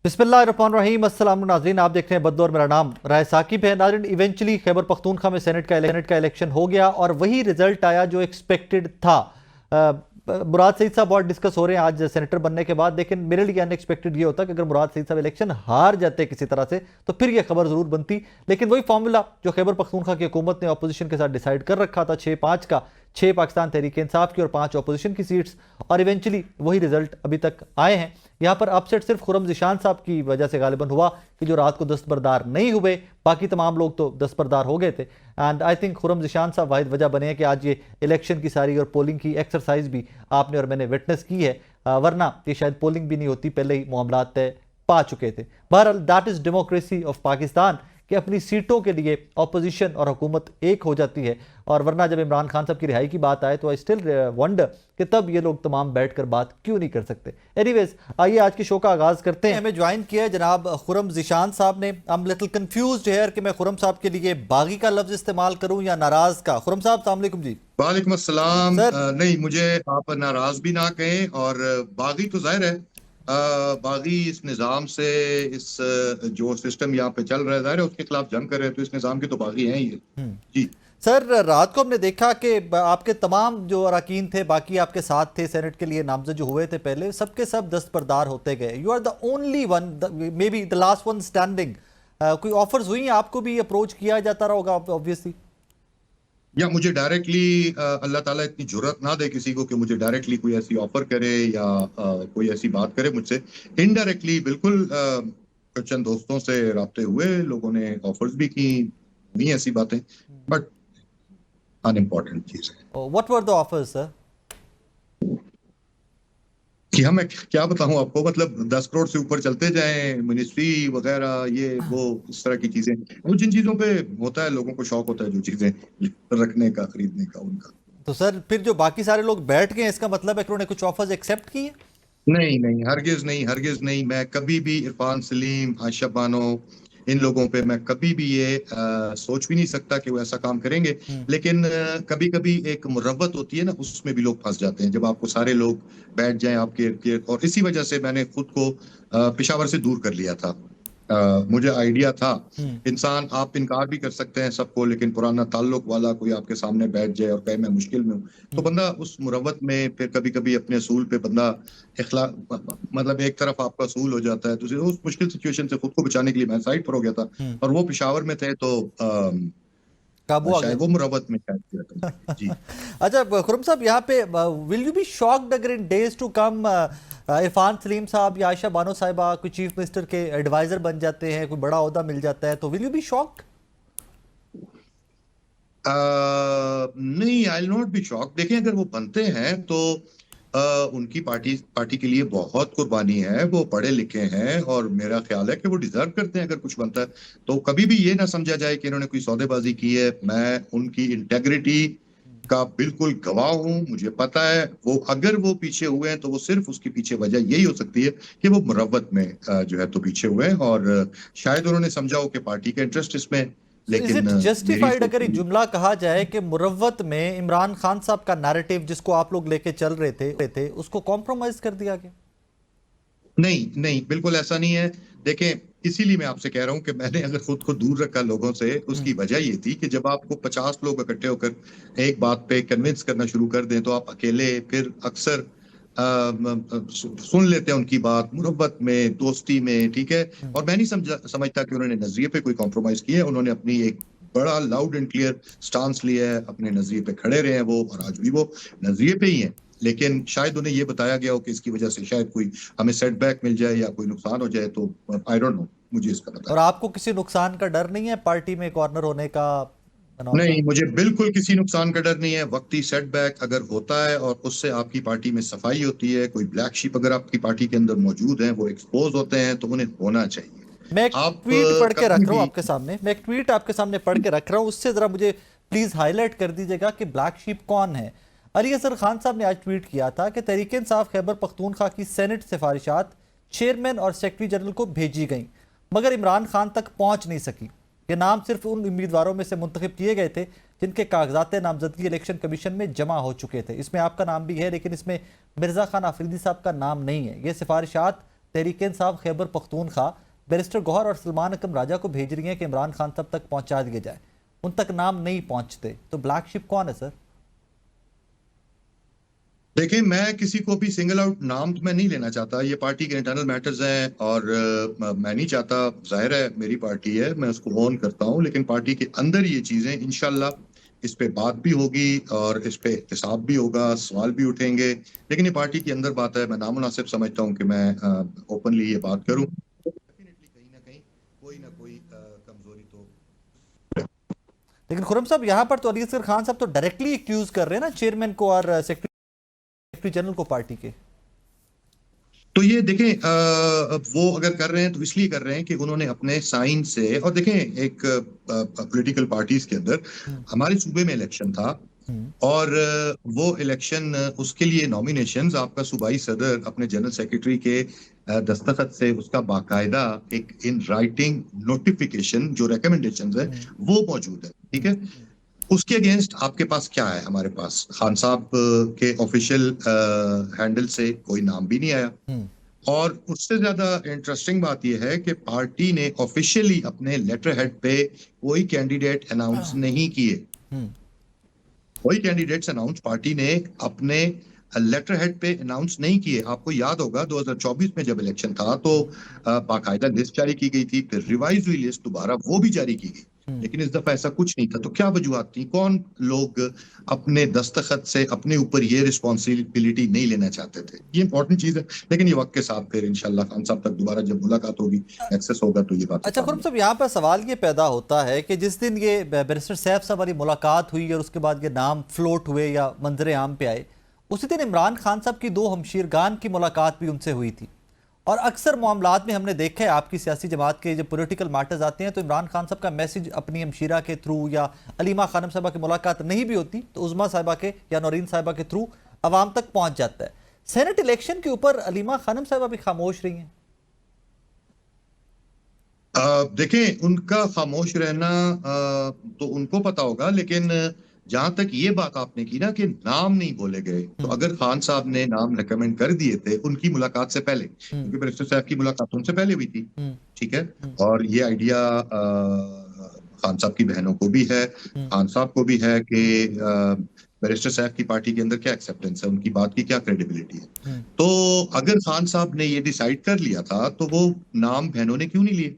बिस्मिल्लाहिर्रहमानिर्रहीम। अस्सलाम नाज़रीन, आप देख रहे हैं बद्दौर। मेरा नाम राय साकिब है। नाज़रीन, इवेंचुअली खैबर पख्तूनख्वा में सेनेट का इलेक्शन हो गया और वही रिजल्ट आया जो एक्सपेक्टेड था। मुराद सईद साहब बहुत डिस्कस हो रहे हैं आज सेनेटर बनने के बाद, लेकिन मेरे लिए अनएक्सपेक्टेड ये होता कि अगर मुराद सईद साहब इलेक्शन हार जाते किसी तरह से तो फिर यह खबर जरूर बनती। लेकिन वही फॉर्मूला जो खैबर पख्तूनख्वा की हुकूमत ने अपोजिशन के साथ डिसाइड कर रखा था, 6-5 का, 6 पाकिस्तान तहरीक इंसाफ की और 5 अपोजिशन की सीट्स, और इवेंचुअली वही रिजल्ट अभी तक आए हैं। यहाँ पर अपसेट सिर्फ खुर्रम ज़िशान साहब की वजह से गालिबन हुआ कि जो रात को दस्तबरदार नहीं हुए, बाकी तमाम लोग तो दस्तबरदार हो गए थे। And I think Khurram Zeeshan साहब वाहिद वजह बने हैं कि आज ये इलेक्शन की सारी और पोलिंग की एक्सरसाइज भी आपने और मैंने विटनेस की है, वरना ये शायद पोलिंग भी नहीं होती, पहले ही मामलात तय पा चुके थे। बहरहाल that is democracy of Pakistan कि अपनी सीटों के लिए अपोजिशन और हुकूमत एक हो जाती है, और वरना जब इमरान खान साहब की रिहाई की बात आए तो आई स्टिल वंडर कि तब ये लोग तमाम बैठकर बात क्यों नहीं कर सकते। एनीवेज, आइए आज के शो का आगाज़ करते हैं। हमें ज्वाइन किया है जनाब खुर्रम ज़िशान साहब ने। I am little confused here कि मैं खुर्रम साहब के लिए बागी का लफ्ज़ इस्तेमाल करूं या नाराज़ का। खुर्रम साहब अस्सलाम वालेकुम जी। वालेकुम अस्सलाम। सर, नहीं, मुझे आप नाराज भी ना कहें, और बागी तो जाहिर है। बागी इस निज़ाम से, इस जो सिस्टम यहाँ पे चल रहा है, जाहिर है उसके खिलाफ जंग कर रहे हैं, तो इस निज़ाम के तो बागी हैं ही है। जी। सर, रात को हमने देखा कि आपके तमाम जो अरकान थे, बाकी आपके साथ थे, सेनेट के लिए नामजद जो हुए थे पहले, सबके सब दस्तबरदार होते गए। You are the only one, may be the last one standing. कोई ऑफर्स हुई, आपको भी अप्रोच किया जाता रहा होगा ऑब्वियसली। या मुझे डायरेक्टली अल्लाह ताला इतनी जुर्रत ना दे किसी को कि मुझे डायरेक्टली कोई ऐसी ऑफर करे या कोई ऐसी बात करे मुझसे। इनडायरेक्टली बिल्कुल चंद दोस्तों से राब्ते हुए, लोगों ने ऑफर्स भी की, हुई ऐसी बातें, बट अनइम्पॉर्टेंट चीज है what were the offers sir? कि हमें क्या बताऊं आपको, मतलब 10 करोड़ से ऊपर चलते जाएं, मिनिस्ट्री वगैरह, ये वो, इस तरह की चीजें। वो जिन चीजों पे होता है, लोगों को शौक होता है जो चीजें रखने का, खरीदने का, उनका। तो सर फिर जो बाकी सारे लोग बैठ गए, इसका मतलब है कि उन्होंने कुछ ऑफर्स एक्सेप्ट किए? नहीं नहीं, हरगिज नहीं, हरगिज नहीं। मैं कभी भी इरफान सलीम, आयशा बानो, इन लोगों पे मैं कभी भी ये सोच भी नहीं सकता कि वो ऐसा काम करेंगे। लेकिन कभी कभी एक मुरव्वत होती है ना, उसमें भी लोग फंस जाते हैं, जब आपको सारे लोग बैठ जाएं आपके इर्द गिर्द। और इसी वजह से मैंने खुद को पेशावर से दूर कर लिया था। मुझे आइडिया था, इंसान, आप इनकार भी कर सकते हैं सबको, लेकिन पुराना ताल्लुक वाला कोई आपके सामने बैठ जाए और कहे मैं मुश्किल में हूँ, तो बंदा उस मुरव्वत में फिर कभी कभी अपने असूल पे बंदा इखला, मतलब एक तरफ आपका असूल हो जाता है, दूसरी उस मुश्किल सिचुएशन से खुद को बचाने के लिए मैं साइड पर हो गया था। और वो पेशावर में थे, तो काबू आ गया। शायद वो मुरव्वत में शायद किया था। जी। अच्छा खुरम साहब, यहाँ पे विल यू बी शॉक्ड अगर in days to come Irfan Saleem sahab या आयशा बानो साहिबा कोई चीफ मिनिस्टर के एडवाइजर बन जाते हैं, कोई बड़ा ओहदा मिल जाता है, तो विल यू बी शॉक्ड? नहीं, I will not be shock. देखें, अगर वो बनते हैं तो उनकी पार्टी पार्टी के लिए बहुत कुर्बानी है, वो पढ़े लिखे हैं, और मेरा ख्याल है कि वो डिजर्व करते हैं अगर कुछ बनता है। तो कभी भी ये ना समझा जाए कि इन्होंने कोई सौदेबाजी की है। मैं उनकी इंटेग्रिटी का बिल्कुल गवाह हूं। मुझे पता है वो, अगर वो पीछे हुए हैं तो वो सिर्फ उसके पीछे वजह यही हो सकती है कि वो मुरव्वत में जो है तो पीछे हुए हैं, और शायद उन्होंने समझा हो कि पार्टी का इंटरेस्ट इसमें है। सो इज लेकिन इट मेरी जस्टिफाइड सोच अगर एक जुमला कहा जाए कि मुरव्वत में इमरान खान साहब का नैरेटिव जिसको आप लोग लेके चल रहे थे उसको कॉम्प्रोमाइज कर दिया गया? नहीं नहीं, बिल्कुल ऐसा नहीं है। देखें, इसीलिए मैं आपसे कह रहा हूं कि मैंने अगर खुद को दूर रखा लोगों से, उसकी वजह ये थी कि जब आपको 50 लोग इकट्ठे होकर एक बात पे कन्विंस करना शुरू कर दें, तो आप अकेले फिर अक्सर सुन लेते हैं उनकी बात, मुरब्बत में, दोस्ती में, ठीक है। और मैं नहीं समझता कि उन्होंने नजरिए पे कोई कॉम्प्रोमाइज किया है। उन्होंने अपनी एक बड़ा लाउड एंड क्लियर स्टांस लिया है, अपने नजरिए पे खड़े रहे हैं वो, और आज भी वो नजरिए पे ही हैं। लेकिन शायद उन्हें ये बताया गया हो कि इसकी वजह से शायद कोई हमें सेटबैक मिल जाए या कोई नुकसान हो जाए, तो आई डोंट नो, मुझे इसका पता और नहीं। आपको किसी नुकसान का डर नहीं है पार्टी में कॉर्नर होने का? नहीं, मुझे बिल्कुल किसी नुकसान का डर नहीं है। वक्ती सेटबैक अगर होता है और उससे आपकी पार्टी में सफाई होती है, कोई ब्लैक शीप अगर आपकी पार्टी के अंदर मौजूद है, वो एक्सपोज होते हैं, तो उन्हें होना चाहिए। मैं एक आप ट्वीट पढ़ के रख कभी रहा हूँ भी। आपके सामने, मैं एक ट्वीट आपके सामने पढ़ के रख रहा हूँ, उससे जरा मुझे प्लीज हाईलाइट कर दीजिएगा कि ब्लैक शीप कौन है। अली असर खान साहब ने आज ट्वीट किया था कि तहरीक इंसाफ खैबर पख्तूनख्वा की सेनेट सिफारिशात चेयरमैन और सेक्रेटरी जनरल को भेजी गई, मगर इमरान खान तक पहुंच नहीं सकी। ये नाम सिर्फ उन उम्मीदवारों में से मुंतखब किए गए थे जिनके कागजात नामजदगी इलेक्शन कमीशन में जमा हो चुके थे। इसमें आपका नाम भी है, लेकिन इसमें मिर्जा खान आफरीदी साहब का नाम नहीं है। ये सिफारिशात तहरीक इंसाफ खैबर पख्तूनख्वा बैरिस्टर गौहर और सलमान अकरम राजा को भेज रही हैं कि इमरान खान साहब तक पहुंचा दिया जाए, उन तक नाम नहीं पहुंचते, तो ब्लैक शिप कौन है सर? देखिए, मैं किसी को भी सिंगल आउट नाम तो मैं नहीं लेना चाहता, ये पार्टी के इंटरनल मैटर्स हैं और मैं नहीं चाहता। जाहिर है मेरी पार्टी है, मैं उसको ओन करता हूं, लेकिन पार्टी के अंदर ये चीजें इंशाल्लाह इस पे बात भी होगी और इस पे हिसाब भी होगा, सवाल भी उठेंगे। लेकिन ये पार्टी के अंदर बात है, मैं नामुनासिब समझता हूं कि मैं ओपनली ये बात करूं। डेफिनेटली कहीं ना कोई कमजोरी तो। लेकिन खुर्रम साहब यहाँ पर तो अली असगर खान साहब तो डायरेक्टली एक्यूज कर रहे हैं ना चेयरमैन को और सेक्रेटरी जनरल को पार्टी के। तो ये देखें, वो अगर कर रहे हैं तो इसलिए कर रहे हैं कि उन्होंने अपने साइन से, और देखें एक पॉलिटिकल पार्टीज के अंदर हमारे सूबे में इलेक्शन था और वो इलेक्शन, उसके लिए नॉमिनेशंस आपका सूबाई सदर अपने जनरल सेक्रेटरी के दस्तखत से उसका बाकायदा एक इन राइटिंग नोटिफिकेशन जो रिकमेंडेशंस है वो मौजूद है, ठीक है। उसके अगेंस्ट आपके पास क्या है? हमारे पास खान साहब के ऑफिशियल हैंडल से कोई नाम भी नहीं आया और उससे ज्यादा इंटरेस्टिंग बात यह है कि पार्टी ने ऑफिशियली अपने लेटर हेड पे कोई कैंडिडेट अनाउंस नहीं किए। कोई कैंडिडेट्स अनाउंस पार्टी ने अपने लेटर हेड पे अनाउंस नहीं किए। आपको याद होगा 2024 में जब इलेक्शन था तो बाकायदा लिस्ट जारी की गई थी, फिर रिवाइज हुई लिस्ट, दोबारा वो भी जारी की गई, लेकिन इस दफा ऐसा कुछ नहीं था। तो क्या वजूहत थी? कौन लोग अपने दस्तखत से अपने ऊपर ये रिस्पॉन्सिबिलिटी नहीं लेना चाहते थे? ये इंपॉर्टेंट चीज है। लेकिन ये वक्त के साथ फिर इंशाल्लाह खान साहब तक दोबारा जब मुलाकात होगी, एक्सेस होगा, तो ये बात। अच्छा खुर्रम साहब, यहाँ पर सवाल ये पैदा होता है कि जिस दिन ये बैरिस्टर सैफ साहब वाली मुलाकात हुई और उसके बाद ये नाम फ्लोट हुए या मंजर आम पे आए, उसी दिन इमरान खान साहब की दो हमशीरगान की मुलाकात भी उनसे हुई थी। और अक्सर मामलात में हमने देखा है आपकी सियासी जमात के जब पॉलिटिकल मैटर्स आते हैं तो इमरान खान साहब का मैसेज अपनी हमशीरा के थ्रू या अलीमा खानम साहबा की मुलाकात नहीं भी होती तो उज़मा साहिबा के या नौरीन साहिबा के थ्रू अवाम तक पहुंच जाता है। सेनेट इलेक्शन के ऊपर अलीमा खानम साहिबा भी खामोश रही हैं। देखें, उनका खामोश रहना तो उनको पता होगा, लेकिन जहां तक ये बात आपने की ना कि नाम नहीं बोले गए, तो अगर खान साहब ने नाम रिकमेंड कर दिए थे उनकी मुलाकात से पहले, क्योंकि बैरिस्टर साहब की मुलाकात उनसे पहले हुई थी, ठीक है, और ये आइडिया खान साहब की बहनों को भी है, खान साहब को भी है कि बैरिस्टर साहब की पार्टी के अंदर क्या एक्सेप्टेंस है, उनकी बात की क्या क्रेडिबिलिटी है। तो अगर खान साहब ने ये डिसाइड कर लिया था तो वो नाम बहनों ने क्यों नहीं लिए,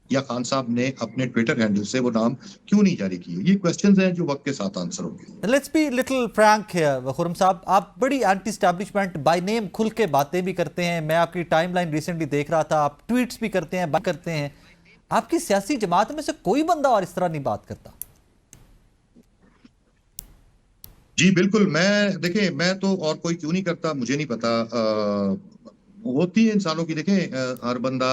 या खान साहब ने अपने ट्विटर हैंडल से वो नाम क्यों नहीं जारी किए? ये क्वेश्चंस हैं जो वक्त के साथ आंसर होंगे। Let's be little Frank here Khurram साहब, आप बड़ी एंटी एस्टैब्लिशमेंट बाय नेम खुल के बातें भी करते हैं। मैं आपकी टाइमलाइन रिसेंटली देख रहा था, आप ट्वीट्स भी करते हैं, बात करते हैं। आपकी सियासी जमात में से कोई बंदा और इस तरह नहीं बात करता। जी बिल्कुल, मैं देखिए, मैं तो और कोई क्यों नहीं करता मुझे नहीं पता। होती है इंसानों की, देखें हर बंदा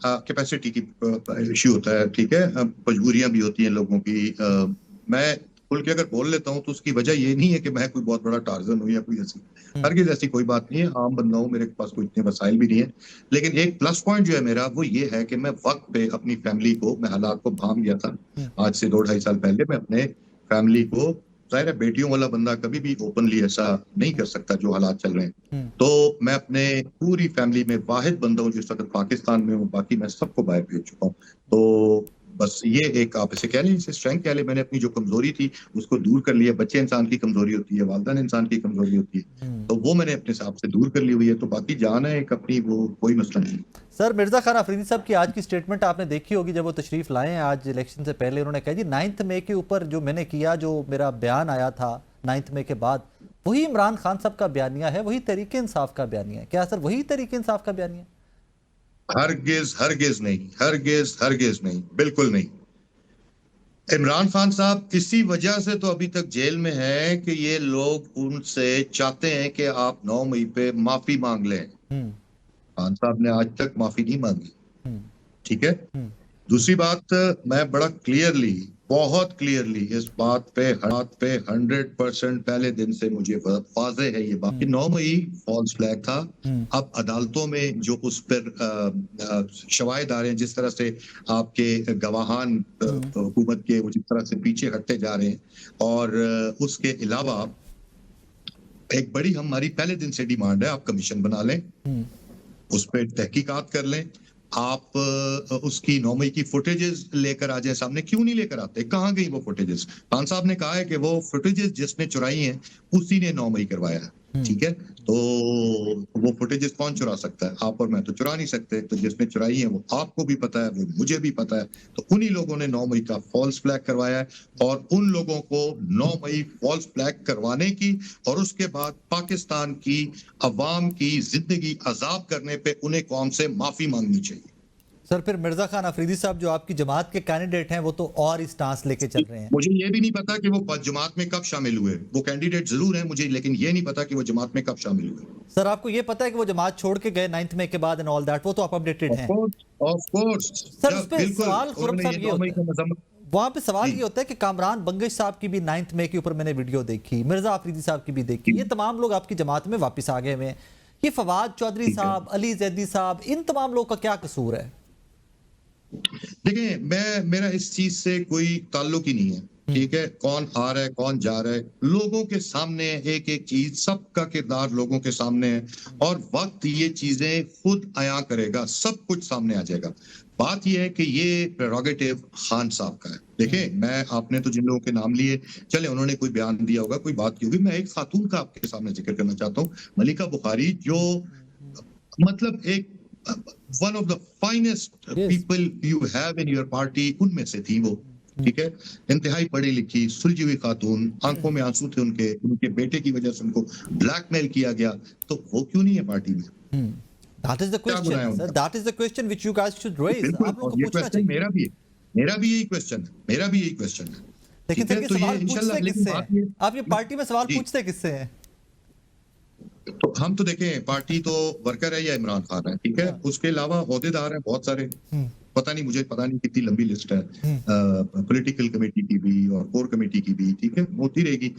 कैपेसिटी की इश्यू होता है, ठीक है, मजबूरियां भी होती हैं लोगों की। मैं खुल के अगर बोल लेता हूं तो उसकी वजह ये नहीं है कि मैं कोई बहुत बड़ा टार्जन हूं या कोई ऐसी, हरगिज़ ऐसी कोई बात नहीं है। आम बंदा हूं, मेरे पास कोई इतने वसाइल भी नहीं है, लेकिन एक प्लस पॉइंट जो है मेरा वो ये है कि मैं वक्त पे अपनी फैमिली को, मैं हालात को भांप गया था आज से 2-2.5 साल पहले। मैं अपने फैमिली को, जाहिर है बेटियों वाला बंदा कभी भी ओपनली ऐसा नहीं कर सकता जो हालात चल रहे हैं, तो मैं अपने पूरी फैमिली में वाहिद बंदा हूँ जिस वक्त पाकिस्तान में हूँ, बाकी मैं सबको बाहर भेज चुका हूँ। तो बस ये एक, आप इसे कह लें, इसे स्ट्रेंथ कह लें, मैंने अपनी जो कमजोरी थी उसको दूर कर लिया। बच्चे इंसान की कमजोरी होती है, वालिदैन इंसान की कमजोरी होती है, तो वो मैंने अपने हिसाब से दूर कर ली हुई है। तो बाकी जान है एक अपनी, वो कोई मसला नहीं। सर, मिर्जा खान अफरीदी साहब की आज की स्टेटमेंट आपने देखी होगी, जब वो तशरीफ लाए हैं आज इलेक्शन से पहले, उन्होंने कहा जी 9 मई के ऊपर जो मैंने किया, जो मेरा बयान आया था 9 मई के बाद, वही इमरान खान साहब का बयानिया है, वही तहरीक इंसाफ का बयानिया है। क्या सर वही तहरीक इंसाफ का बयानिया है? हरगिज हरगिज नहीं, हरगिज हरगिज नहीं, बिल्कुल नहीं। इमरान खान साहब इसी वजह से तो अभी तक जेल में है कि ये लोग उनसे चाहते हैं कि आप 9 मई पे माफी मांग लें। खान साहब ने आज तक माफी नहीं मांगी, ठीक है। दूसरी बात, मैं बड़ा क्लियरली, बहुत क्लियरली इस बात पे 100% पहले दिन से मुझे वाज़े है ये बात कि 9 मई फॉल्स फ्लैग था। अब अदालतों में जो उस पर शवाहिद आ रहे हैं, जिस तरह से आपके गवाहान हुकूमत के वो जिस तरह से पीछे हटते जा रहे हैं, और उसके अलावा एक बड़ी हमारी पहले दिन से डिमांड है, आप कमीशन बना लें, उस पर तहकीकात कर लें। आप उसकी 9 मई की फुटेजेस लेकर आ जाए सामने, क्यों नहीं लेकर आते? कहाँ गई वो फुटेजेस? खान साहब ने कहा है कि वो फुटेजेस जिसने चुराई हैं उसी ने 9 मई करवाया है, ठीक है? तो वो फुटेजेस कौन चुरा सकता है? आप और मैं तो चुरा नहीं सकते। तो जिसने चुराई है वो आपको भी पता है, वो मुझे भी पता है। तो उन्हीं लोगों ने 9 मई का फॉल्स फ्लैग करवाया है, और उन लोगों को 9 मई फॉल्स फ्लैग करवाने की और उसके बाद पाकिस्तान की अवाम की जिंदगी अजाब करने पे उन्हें कौम से माफी मांगनी चाहिए। सर फिर मिर्जा खान अफरीदी साहब जो आपकी जमात के कैंडिडेट हैं वो तो और ही स्टांस लेके चल रहे हैं। मुझे ये भी नहीं पता कि वो जमात में कब शामिल हुए। वो कैंडिडेट जरूर है मुझे, लेकिन ये नहीं पता कि वो जमात में कब शामिल हुए। सर आपको ये पता है कि वो जमात छोड़ के गए 9 मई के बाद एंड ऑल दैट, वो तो आप अपडेटेड हैं? ऑफ कोर्स सर उस पे सवाल खुरम साहब ये होता है, वहां पे सवाल जी। ये होता है कि कामरान बंगश साहब की भी 9 मई के ऊपर मैंने वीडियो देखी, मिर्जा अफरीदी साहब की भी देखी, ये तमाम लोग आपकी जमात में वापस आ गए हुए हैं। ये फवाद चौधरी ठीक है। साहब, अली जैदी साहब, इन तमाम लोग का क्या कसूर है? देखिए, मेरा इस चीज से कोई ताल्लुक ही नहीं है, ठीक है? कौन आ रहा है, कौन जा रहा है, लोगों के सामने एक एक चीज, सबका किरदार लोगों के सामने है, और वक्त ये चीजें खुद अया करेगा, सब कुछ सामने आ जाएगा। बात यह है कि ये प्रेरोगेटिव खान साहब का है। देखिए, मैं आपने तो जिन लोगों के नाम लिए, चले उन्होंने कोई बयान दिया होगा, कोई बात की होगी, मैं एक खातून का आपके सामने जिक्र करना चाहता हूँ, मलिका बुखारी, जो मतलब एक one of the finest people you have in your party, उनमें से थी वो, ठीक है? इंतहाई पढ़ी लिखी, सुलझी हुई खातून, आंखों में आंसू थे उनके, उनके बेटे की वजह से उनको ब्लैकमेल किया गया, तो वो क्यों नहीं है पार्टी में? That is the question, sir. That is the question which you guys should raise. बिल्कुल, आप लोगों को ये पूछना क्वेश्चन चाहिए। मेरा भी यही क्वेश्चन है, मेरा भी यही क्वेश्चन है। लेकिन ठीक सर है, ये तो ये सवाल इंशाल्लाह, पूछते लेकिन किससे बात हैं? ये, आप ये पार्टी में सवाल जी, पूछते किससे हैं? तो हम तो देखें, पार्टी तो वर्कर है या इमरान खान है, ठीक है? हाँ। उसके अलावा ओहदेदार हैं बहुत सारे, पता नहीं, मुझे पता नहीं कितनी लंबी लिस्ट है, पॉलिटिकल कमेटी की भी और कोर कमेटी की भी, ठीक है? होती रहेगी।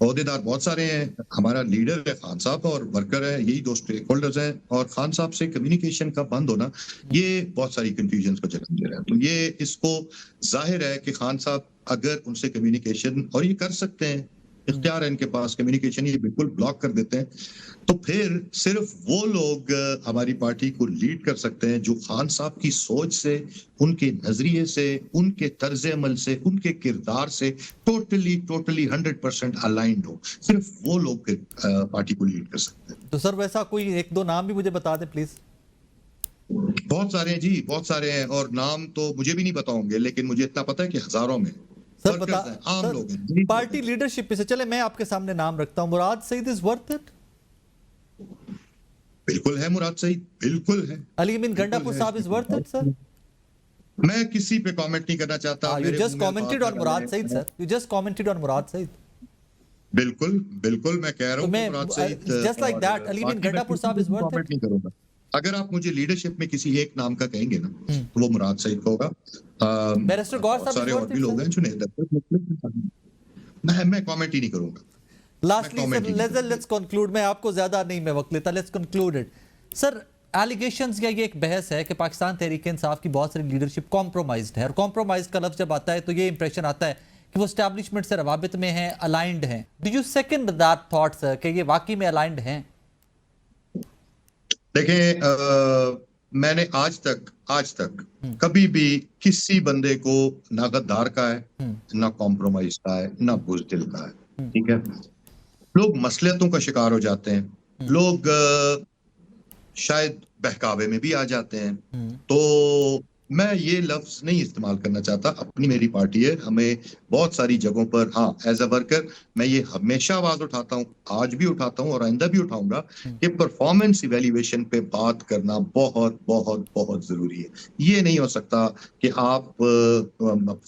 ओहदेदार बहुत सारे हैं, हमारा लीडर है खान साहब और वर्कर है, यही दो स्टेक होल्डर्स हैं, और खान साहब से कम्युनिकेशन का बंद होना ये बहुत सारी कंफ्यूजन को जन्म दे रहा है। तो ये इसको जाहिर है कि खान साहब अगर उनसे कम्युनिकेशन, और ये कर सकते हैं, इख्तियार है इनके पास, कम्युनिकेशन ये बिल्कुल ब्लॉक कर देते हैं, तो फिर सिर्फ वो लोग हमारी पार्टी को लीड कर सकते हैं जो खान साहब की सोच से, उनके नजरिए से, उनके तर्ज अमल से, उनके किरदार से टोटली 100% अलाइंड हो। सिर्फ वो लोग पार्टी को लीड कर सकते हैं। तो सर वैसा कोई एक दो नाम भी मुझे बता दें प्लीज। बहुत सारे हैं जी, बहुत सारे हैं, और नाम तो मुझे भी नहीं पता होंगे, लेकिन मुझे इतना पता है कि हजारों में सर बता, हैं, आम सर लोग हैं। पार्टी लीडरशिप पे से चले मैं आपके सामने नाम रखता हूं, मुराद सईद इज वर्थ इट? बिल्कुल है मुराद सईद, बिल्कुल है। Ali Amin Gandapur sahab is worth it sir? मैं किसी पे कमेंट नहीं करना चाहता। You just commented on Murad Saeed sir, you just commented on Murad Saeed. बिल्कुल बिल्कुल, मैं कह रहा हूं मैं Murad Saeed, just like that Ali Amin Gandapur sahab is worth comment it. नहीं करूंगा। अगर आप मुझे लीडरशिप में किसी एक नाम का कहेंगे ना, तो वो मुराद सईद का होगा। बैरिस्टर गौर साहब सारे इज और वर्थ भी इट लोग हैं जो मैं कमेंट ही नहीं करूंगा। लास्टली सर लेट्स कंक्लूड, मैं आपको ज्यादा नहीं मैं वक्त लेता, let's conclude it sir. Allegations या ये एक बहस है कि पाकिस्तान तहरीक इंसाफ की बहुत सारी लीडरशिप कॉम्प्रोमाइज्ड है, और कॉम्प्रोमाइज का लफ्ज जब आता है तो ये इंप्रेशन आता है कि वो एस्टैब्लिशमेंट से रवाबित में हैं, अलाइंड हैं। Do you second that thought sir कि ये वाकई में अलाइंड हैं? देखें, मैंने आज तक कभी भी किसी बंदे को ना गद्दार का है, ना कॉम्प्रोमाइज का है, ना बुज़दिल का है, ठीक है? लोग मसलियतों का शिकार हो जाते हैं, लोग शायद बहकावे में भी आ जाते हैं, तो मैं ये लफ्ज नहीं इस्तेमाल करना चाहता। अपनी मेरी पार्टी है, हमें बहुत सारी जगहों पर, हाँ, एज अ वर्कर मैं ये हमेशा आवाज उठाता हूँ, आज भी उठाता हूँ और आइंदा भी उठाऊंगा कि परफॉर्मेंस इवैल्यूएशन पे बात करना बहुत बहुत बहुत जरूरी है। ये नहीं हो सकता कि आप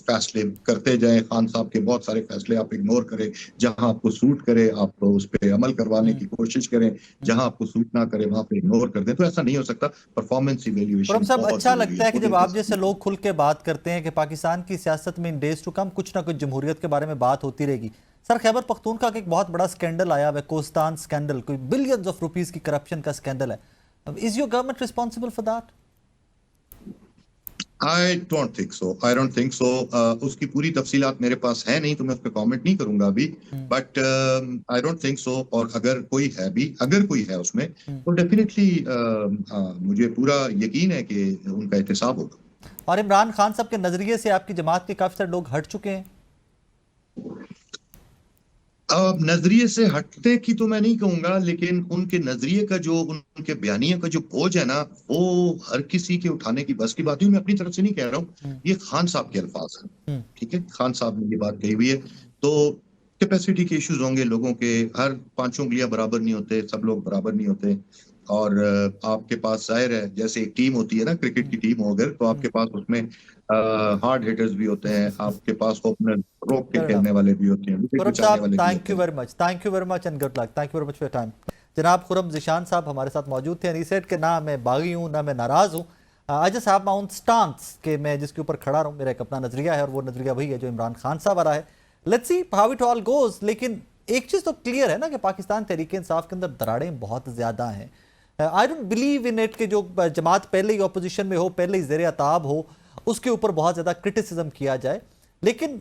फैसले करते जाएं, खान साहब के बहुत सारे फैसले आप इग्नोर करें, जहां आपको सूट करे आप उस पर अमल करवाने की कोशिश करें, जहां आपको सूट ना करे वहां पे इग्नोर कर दें। तो ऐसा नहीं हो सकता। परफॉर्मेंस इवैल्यूएशन सब अच्छा लगता है कि जब आप जैसे लोग खुल के बात करते हैं कि पाकिस्तान की सियासत में इन डेज टू कम कुछ ना कुछ जमहूरियत के बारे में बात होती रहेगी। सर खैबर पख्तूनख्वा का एक बहुत बड़ा स्कैंडल आया है, कोस्तान स्कैंडल, कोई बिलियंस ऑफ रुपीस की करप्शन का स्कैंडल है। Is your government responsible for that? I don't think so. उसकी पूरी तफसीलात मेरे पास है नहीं, तो मैं उस पर कॉमेंट नहीं करूंगा अभी। But I don't think so. और अगर कोई है उसमें, तो डेफिनेटली मुझे पूरा यकीन है कि उनका एहतसाब होगा। और इमरान खान साहब के नजरिए से आपकी जमात के काफी सारे लोग हट चुके हैं। अब नजरिए से हटने की तो मैं नहीं कहूंगा, लेकिन उनके नजरिए का जो, उनके बयानिए का जो बोझ है ना, वो हर किसी के उठाने की बस की बात है। मैं अपनी तरफ से नहीं कह रहा हूँ, ये खान साहब के अल्फाज हैं। ठीक है, खान साहब ने ये बात कही हुई है। तो कैपेसिटी के इश्यूज होंगे लोगों के, हर पांचों उंगलियां बराबर नहीं होते, सब लोग बराबर नहीं होते। और आपके पास जाहिर है, जैसे एक टीम होती है ना, क्रिकेट की टीम हो अगर, तो आपके पास उसमें हार्ड हिटर्स भी होते हैं, आपके पास ओपनर रोक के Fair enough. खेलने वाले भी होते हैं, विकेट खुरम बचाने साहब, वाले भी थैंक होते यू हैं। Very much and good luck. Thank you very much for your time. जनाब खुरम जिशान साहब हमारे साथ मौजूद थे। रीसेट के ना मैं बागी हूँ ना मैं नाराज हूँ। I just have my own stance के मैं जिसके ऊपर खड़ा रहूँ। मेरा एक अपना नजरिया है और वो नजरिया वही है जो इमरान खान साहब आ रहा है। Let's see how it all goes. लेकिन एक चीज़ तो क्लियर है ना कि पाकिस्तान तहरीक इंसाफ के अंदर दरारें बहुत ज़्यादा हैं। I don't believe in it कि जो जमात पहले ही अपोजिशन में हो, पहले ही ज़ेर अताब हो, उसके ऊपर बहुत ज़्यादा क्रिटिसिज्म किया जाए। लेकिन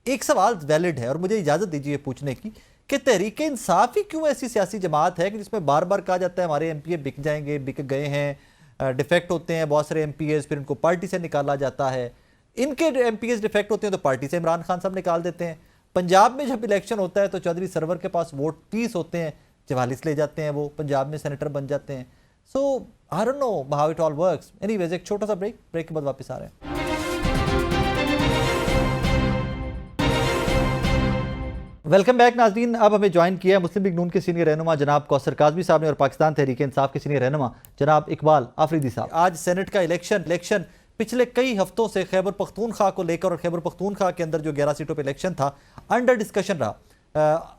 एक सवाल वैलिड है और मुझे इजाज़त दीजिए पूछने की कि तहरीक इंसाफ ही क्यों ऐसी सियासी जमात है कि जिसमें बार बार कहा जाता है हमारे एमपीए बिक जाएंगे, बिक गए हैं, डिफेक्ट होते हैं बहुत सारे एमपीएस, फिर इनको पार्टी से निकाला जाता है। इनके एमपीएस डिफेक्ट होते हैं तो पार्टी से इमरान खान साहब निकाल देते हैं। पंजाब में जब इलेक्शन होता है तो चौधरी सरवर के पास वोट 30 होते हैं, 44 ले जाते हैं, वो पंजाब में सेनेटर बन जाते हैं। So I don't know how it all works. Anyways, एक छोटा सा ब्रेक के बाद वापस आ रहे हैं। वेलकम बैक नाज़रीन। अब हमें ज्वाइन किया है मुस्लिम लीग नून के सीनियर रहनुमा जनाब कौसर काज़मी साहब ने और पाकिस्तान तहरीक इंसाफ के सीनियर रहनुमा जनाब इकबाल आफरीदी साहब। आज सेनेट का इलेक्शन पिछले कई हफ्तों से खैबर पख्तूनख्वा को लेकर और खैबर पख्तूनख्वा के अंदर जो 11 सीटों पर इलेक्शन था, अंडर डिस्कशन रहा।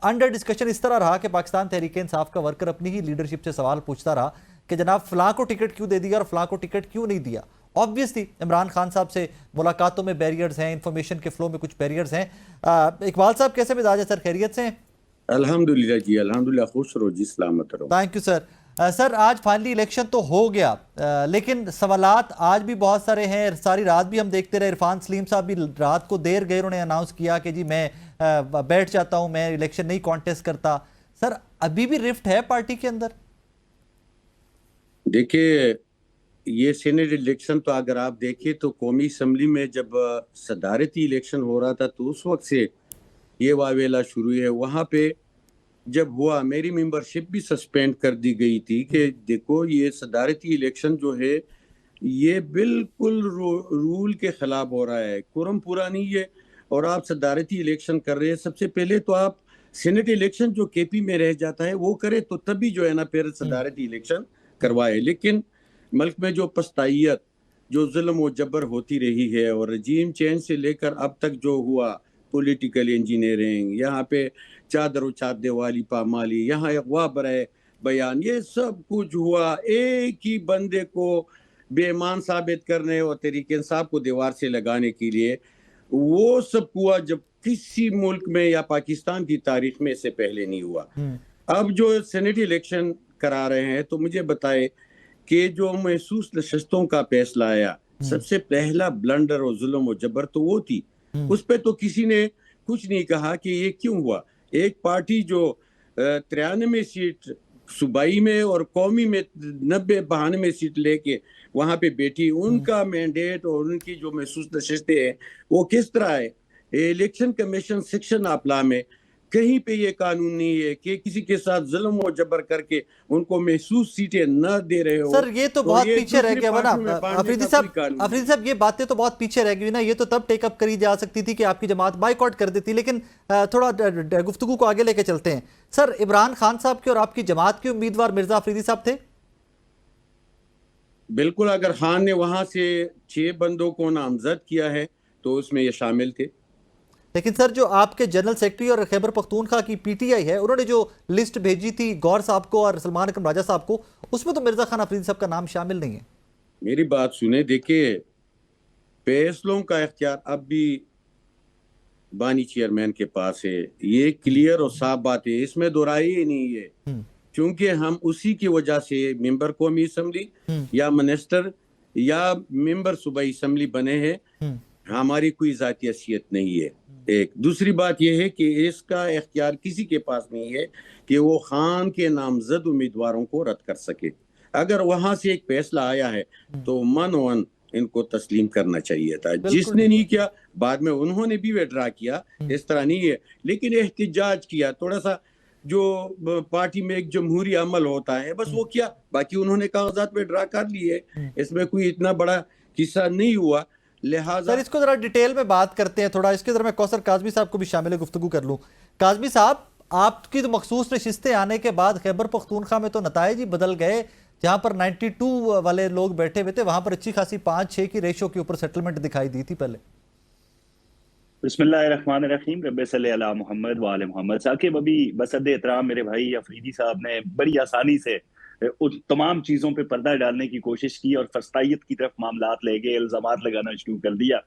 अंडर डिस्कशन इस तरह रहा कि पाकिस्तान तहरीक इंसाफ का वर्कर अपनी ही लीडरशिप से सवाल पूछता रहा कि जनाब फलां को टिकट क्यों दे दिया और फलां को टिकट क्यों नहीं दिया। ऑब्वियसली इमरान खान साहब से मुलाकातों में बैरियर्स हैं, इंफॉर्मेशन के फ्लो में कुछ बैरियर्स हैं। इकबाल साहब कैसे मिजाज है सर, खैरियत से हैं? अल्हम्दुलिल्लाह जी, अल्हम्दुलिल्लाह, खुश रहो जी, सलामत रहो। Thank you sir. सर आज फाइनली इलेक्शन तो हो गया, लेकिन सवालात आज भी बहुत सारे हैं। सारी रात भी हम देखते रहे। इरफान सलीम साहब भी रात को देर गए, उन्होंने अनाउंस किया कि जी मैं बैठ जाता हूं, मैं इलेक्शन नहीं कॉन्टेस्ट करता। सर अभी भी रिफ्ट है पार्टी के अंदर? देखिए, ये सीनेट इलेक्शन तो अगर आप देखिए तो कौमी असम्बली में जब सदारती इलेक्शन हो रहा था तो उस वक्त से ये वावेला शुरू है। वहाँ पे जब हुआ, मेरी मेंबरशिप भी सस्पेंड कर दी गई थी कि देखो ये सदारती इलेक्शन जो है ये बिल्कुल रूल के खिलाफ हो रहा है, कुरम पूरा नहीं है और आप सदारती इलेक्शन कर रहे हैं। सबसे पहले तो आप सीनेट इलेक्शन जो केपी में रह जाता है वो करे, तो तभी जो है ना फिर सदारती इलेक्शन करवाए। लेकिन मुल्क में जो पछताइयत, जो जुल्म व जबर होती रही है और रजीम चेंज से लेकर अब तक जो हुआ, पॉलिटिकल इंजीनियरिंग, यहाँ पे चादर उछादने वाली पामाली, यहाँ अगवा बराए बयान, ये सब कुछ हुआ एक ही बंदे को बेईमान साबित करने और तहरीक इंसाफ को दीवार से लगाने के लिए। वो सब हुआ जब किसी मुल्क में या पाकिस्तान की तारीख में इससे पहले नहीं हुआ। अब जो सेनेट इलेक्शन करा रहे हैं तो मुझे बताए कि जो महसूस नशस्तों का फैसला आया, सबसे पहला ब्लंडर और जुल्म और जबर तो वो थी। उस पे तो किसी ने कुछ नहीं कहा कि ये क्यों हुआ। एक पार्टी जो 93 सीट सूबाई में और कौमी में 90-92 सीट लेके वहां पे बैठी, उनका मैंडेट और उनकी जो महसूस नशस्तें हैं वो किस तरह है। इलेक्शन कमीशन सेक्शन आपला में कहीं पे ये कानून नहीं है कि किसी के साथ जुल्म और जबर करके उनको महसूस सीटें न दे रहे हो। सर ये तो बहुत पीछे रह गया ना अफरीदी साहब, ये बातें तो बहुत पीछे रह गई ना। ये तो तब टेकअप करी जा सकती थी कि आपकी जमात बाइकआउट कर देती। लेकिन थोड़ा गुफ्तगू को आगे लेके चलते हैं। सर इमरान खान साहब के और आपकी जमात के उम्मीदवार मिर्जा अफरीदी साहब थे? बिल्कुल, अगर खान ने वहां से 6 बंदों को नामजद किया है तो उसमें ये शामिल थे। लेकिन सर जो आपके जनरल सेक्रेटरी और खैबर पख्तूनख्वा की पीटीआई है, उन्होंने जो लिस्ट भेजी थी गौर साहब को और सलमान अकरम राजा साहब को, उसमें तो मिर्जा खान अफरीदी साहब का नाम शामिल नहीं है। मेरी बात सुने, देखिए फैसलों का इख्तियार अब भी बानी चेयरमैन के पास है, ये क्लियर और साफ बात है, इसमें दोहराई ही नहीं है। क्योंकि हम उसी की वजह से मेंबर कौमी असम्बली या मिनिस्टर या मेंबर सूबाई असम्बली बने हैं, हमारी कोई जाती हैसियत नहीं है। एक दूसरी बात यह है कि इसका इख्तियार किसी के पास नहीं है कि वो खान के नामजद उम्मीदवारों को रद्द कर सके। अगर वहां से एक फैसला आया है तो मन इनको तस्लीम करना चाहिए था। जिसने नहीं किया बाद में उन्होंने भी विड्रा किया, इस तरह नहीं है, लेकिन एहतिजाज किया थोड़ा सा। जो पार्टी में एक जमहूरी अमल होता है बस वो किया, बाकी उन्होंने कागजात विड्रा कर लिए, इसमें कोई इतना बड़ा किस्सा नहीं हुआ। लिहाजा सर इसको जरा डिटेल में बात करते हैं थोड़ा, इसके अंदर मैं कौसर काजमी साहब को भी शामिल गुफ्तगू कर लूं। काजमी साहब, आपकी तो मखसूस नशिस्तें आने के बाद खैबर पख्तूनख्वा में तो नताइज ही बदल गए। जहां पर 92 वाले लोग बैठे हुए थे वहां पर अच्छी खासी 5-6 की रेशो के ऊपर सेटलमेंट दिखाई दी थी पहले। बिस्मिल्लाहिर्रहमानिर्रहीम, रब्बे सल्ली अला मोहम्मद व आले मोहम्मद। साकिब, अभी बसद एहतराम मेरे भाई अफरीदी साहब ने बड़ी आसानी से उन तमाम चीजों पे पर्दा डालने की कोशिश की और फस्तायत की तरफ मामलात ले गए, इल्जामात लगाना शुरू कर दिया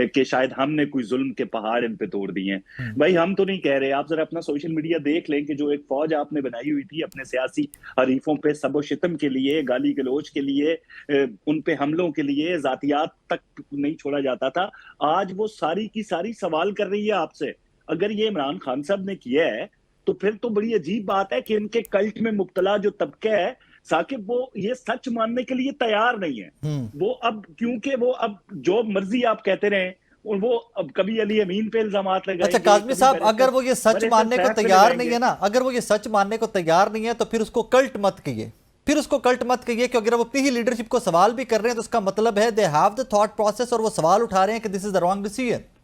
कि शायद हमने कोई जुल्म के पहाड़ इन पे तोड़ दिए हैं। भाई हम तो नहीं कह रहे, आप जरा अपना सोशल मीडिया देख लें कि जो एक फौज आपने बनाई हुई थी अपने सियासी हरीफों पे सबो शितम के लिए, गाली गलोच के लिए, उन पे हमलों के लिए, जातियात तक नहीं छोड़ा जाता था, आज वो सारी की सारी सवाल कर रही है आपसे। अगर ये इमरान खान साहब ने किया है तो फिर तो बड़ी अजीब बात है कि इनके कल्ट में मुब्तला जो तबका है साकिब, वो ये सच मानने के लिए तैयार नहीं है। वो अब क्योंकि वो अब जो मर्जी आप कहते रहे, वो अब कभी अली अमीन पे इल्जामात लगाएंगे। अच्छा काजमी साहब, अगर वो ये सच मानने को तैयार नहीं है ना, अगर वो ये सच मानने को तैयार नहीं है तो फिर उसको कल्ट मत कहिए, फिर उसको कल्ट मत कहिए, क्योंकि अगर वो अपनी ही लीडरशिप को सवाल भी कर रहे हैं तो उसका मतलब है they have the thought process और वो सवाल उठा रहे हैं कि this is the wrong decision.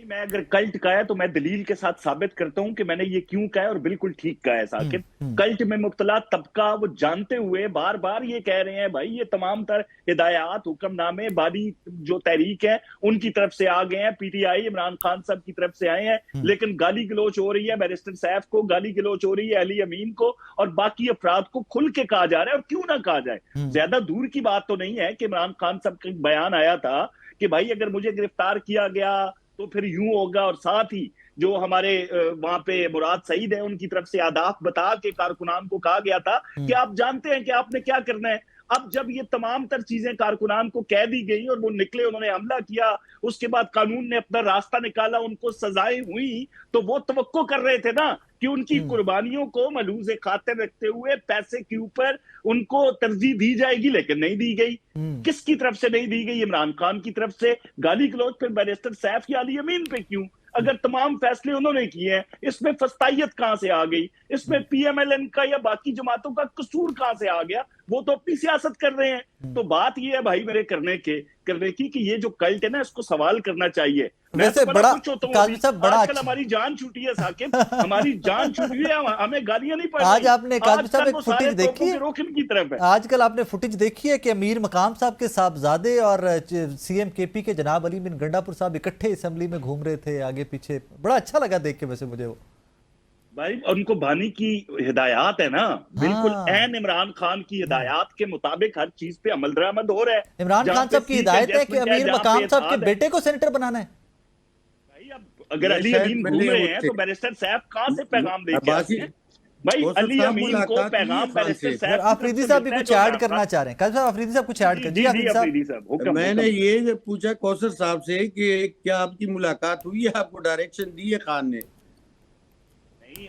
मैं अगर कल्ट का है तो मैं दलील के साथ साबित करता हूं कि मैंने ये क्यों कहा है और बिल्कुल ठीक कहा है साकिब। कल्ट में मुब्तला तबका वो जानते हुए बार बार ये कह रहे हैं भाई ये तमाम तर हिदायत हुक्मनामे बादी जो तहरीक है उनकी तरफ से आ गए हैं, पीटीआई इमरान खान साहब की तरफ से आए हैं, लेकिन गाली गलोच हो रही है बैरिस्टर सैफ को, गाली गलोच हो रही है अली अमीन को और बाकी अफराद को खुल के कहा जा रहा है। और क्यों ना कहा जाए, ज्यादा दूर की बात तो नहीं है कि इमरान खान साहब का बयान आया था कि भाई अगर मुझे गिरफ्तार किया गया तो फिर यूं होगा, और साथ ही जो हमारे वहां पे मुराद सईद है उनकी तरफ से आदाफ बता के कारकुनान को कहा गया था कि आप जानते हैं कि आपने क्या करना है। अब जब ये तमाम तर चीजें कारकुनान को कह दी गई और वो निकले, उन्होंने हमला किया, उसके बाद कानून ने अपना रास्ता निकाला, उनको सजाएं हुई, तो वो तवक्को कर रहे थे ना कि उनकी कुर्बानियों को मलूज़े खातिर रखते हुए पैसे के ऊपर उनको तरजीह दी जाएगी, लेकिन नहीं दी गई। किसकी तरफ से नहीं दी गई? इमरान खान की तरफ से। गाली गलौज फिर बैरिस्टर सैफ या अली अमीन पे क्यों? अगर तमाम फैसले उन्होंने किए हैं, इसमें फस्तायत कहां से आ गई? इसमें पीएमएलएन का या बाकी जमातों का कसूर कहां से आ गया? वो तो अपनी सियासत कर रहे हैं। तो बात ये है भाई मेरे करने की कि ये जो कल्ट है ना, इसको सवाल करना चाहिए। वैसे बड़ा काजमी साहब, बड़ा आजकल हमारी जान छूटी है साकिब, हमारी जान छूटी है, हमें गालियां नहीं पड़ रही। आज आपने काजमी साहब एक फुटेज देखी है, की तरफ है। आजकल आपने फुटेज देखी है कि अमीर मकाम साहब के साहबजादे और सीएम केपी के जनाब अली बिन गंडापुर साहब इकट्ठे असेंबली में घूम रहे थे आगे पीछे, बड़ा अच्छा लगा देख के। वैसे मुझे वो भाई उनको बानी की हिदायत है ना, बिल्कुल ऐन इमरान खान की हिदायत के मुताबिक हर चीज पे अमल दरामद हो रहा है। इमरान खान साहब की हिदायत है कि अमीर मकाम साहब के बेटे को सेनेटर बनाना है। भाई अब अगर अली अमीन घूम रहे हैं तो बैरिस्टर साहब कहां से पैगाम लेके आते हैं? भाई अली अमीन को पैगाम बैरिस्टर साहब। अफरीदी साहब भी कुछ ऐड करना चाह रहे हैं। काजी साहब, अफरीदी साहब कुछ ऐड कर दीजिए। मैंने ये पूछा कौसर साहब से कि क्या आपकी मुलाकात हुई है, आपको डायरेक्शन दी है खान ने?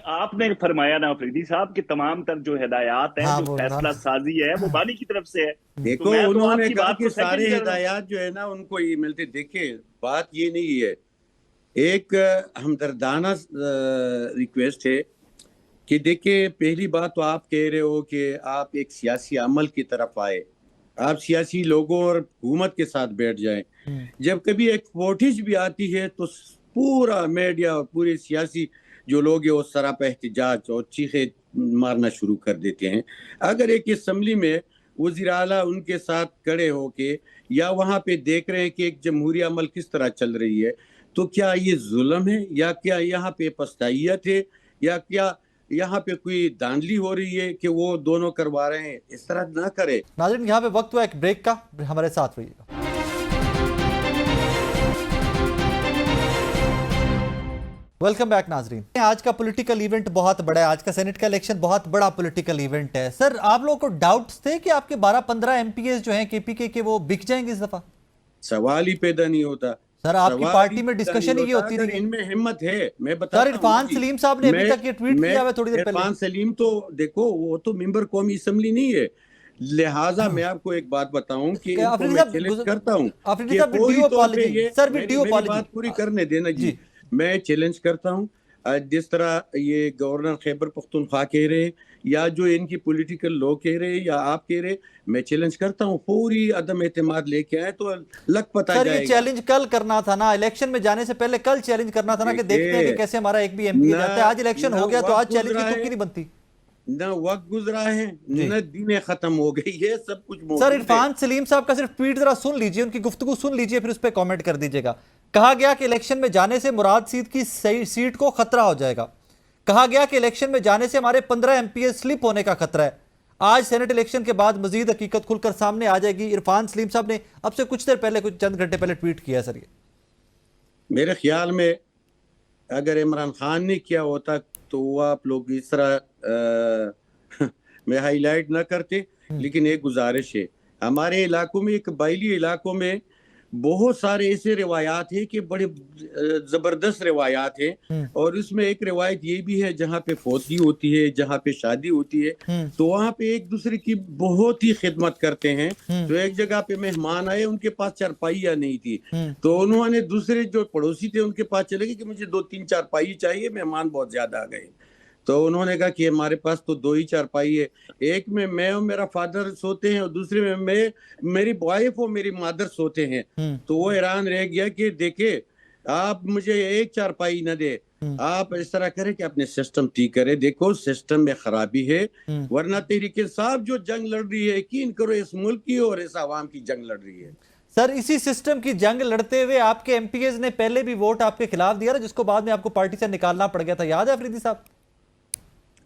आपने फरमाया ना अफरीदी साहब कि तमाम तर जो हिदायत है, जो फैसला साजी है, वो बानी की तरफ से है। देखो तो उन्होंने कहा कि सारे हिदायत जो है ना उनको ये मिलते। देखे बात ये नहीं है, एक हमदर्दाना रिक्वेस्ट है कि देखिए पहली बात तो आप कह रहे हो कि आप एक सियासी अमल की तरफ आए, आप सियासी लोगों और हुकूमत के साथ बैठ जाएं। जब कभी एक फुटेज भी आती है तो पूरा मीडिया और पूरे सियासी जो लोग हैं वो सरापा एहतिजाज और चीखे मारना शुरू कर देते हैं। अगर एक असम्बली में वज़ीर आला उनके साथ खड़े होके या वहाँ पे देख रहे हैं कि एक जमहूरी अमल किस तरह चल रही है, तो क्या ये जुल्म है या क्या यहाँ पे पस्तायत है या क्या यहाँ पे कोई धांधली हो रही है कि वो दोनों करवा रहे हैं? इस तरह ना करे। नाज़रीन, यहाँ पे वक्त हुआ एक ब्रेक का, हमारे साथ रहिएगा। वेलकम बैक नाजरीन। आज का पॉलिटिकल इवेंट बहुत बड़ा है, आज का सेनेट का इलेक्शन बहुत बड़ा पॉलिटिकल इवेंट है। सर, आप लोगों को डाउट्स थे कि आपके 12-15 एमपीएस जो हैं केपीके के वो बिक जाएंगे इस दफा? सवाल ही पैदा नहीं होता सर, आपकी सवाल पार्टी ही में पैदा डिस्कशन नहीं ही ये होता। होती अगर रही है। इनमें हिम्मत है, मैं बताता सर, इरफान हूँ जी। सलीम साहब ने अभी मैं- तक ये ट्वीट मैं- किया हुआ थोड़ी देर पहले। इरफान सलीम तो देखो, वो तो मेंबर कौमी असेंबली नहीं है, लिहाजा मैं आपको एक बात बताऊं कि इनको आफरीदी मैं साहब, चैलेंज करता हूं आफरीदी कि साहब, फौरी ड्यू तौर पे अपॉलजी ये सर, मेरी ड्यू मेरी बात पूरी करने देना जी। जी। मैं चैलेंज करता हूं, जिस तरह ये गवर्नर खैबर पख्तूनख्वा कह रहे हैं या जो इनकी पॉलिटिकल लोग कह रहे हैं या आप कह रहे हैं, मैं चैलेंज करता हूं पूरी अदम एतमाद लेके आए तो लग पता सर, ये जाएगा। चैलेंज कल करना था ना, इलेक्शन में जाने से पहले कल चैलेंज करना था ना कि देखते हैं कि कैसे हमारा एक भी एमपी जाता है। आज इलेक्शन हो गया तो आज चैलेंज की तुक्की नहीं बनती। न वक्त गुजरा है, न दीनें खत्म हो गई है, सब कुछ मौजूद सर, है। इरफान सलीम साहब का सिर्फ ट्वीट जरा सुन लीजिए, उनकी गुफ्तगू सुन लीजिए, फिर उस पर कमेंट कर दीजिएगा। कहा गया कि इलेक्शन में जाने से मुराद सीट की सीट को खतरा हो जाएगा। कहा गया कि इलेक्शन में जाने से हमारे 15 एमपीएस स्लिप होने का खतरा है। आज सेनेट इलेक्शन के बाद मजीद हकीकत खुलकर सामने आ जाएगी। इरफान सलीम साहब ने अब से कुछ देर पहले, कुछ चंद घंटे पहले ट्वीट किया। सर, ये मेरे ख्याल में अगर इमरान खान ने किया होता तो वो आप लोग इस तरह मैं हाईलाइट ना करते, लेकिन एक गुजारिश है, हमारे इलाकों में, कबायली इलाकों में बहुत सारे ऐसे रिवायात हैं कि बड़े जबरदस्त रिवायात हैं, और उसमें एक रिवायत ये भी है जहाँ पे फौतगी होती है, जहाँ पे शादी होती है, तो वहाँ पे एक दूसरे की बहुत ही खिदमत करते हैं। तो एक जगह पे मेहमान आए, उनके पास चारपाइयाँ नहीं थी, तो उन्होंने दूसरे जो पड़ोसी थे उनके पास चले गए कि मुझे 2-3 चारपाई चाहिए, मेहमान बहुत ज्यादा आ गए। तो उन्होंने कहा कि हमारे पास तो 2 ही चारपाई है, एक में मैं और मेरा फादर सोते हैं और दूसरे में मेरी वाइफ और मेरी मदर सोते हैं। तो वो हैरान रह गया कि देखे, आप मुझे एक चारपाई न दे, आप इस तरह करें कि अपने सिस्टम ठीक करें। देखो, सिस्टम में खराबी है, वरना तहरीक इंसाफ जो जंग लड़ रही है, यकीन करो इस मुल्क की और इस आवाम की जंग लड़ रही है। सर, इसी सिस्टम की जंग लड़ते हुए आपके एमपीएस ने पहले भी वोट आपके खिलाफ दिया ना, जिसको बाद में आपको पार्टी से निकालना पड़ गया था, याद है अफरीदी साहब?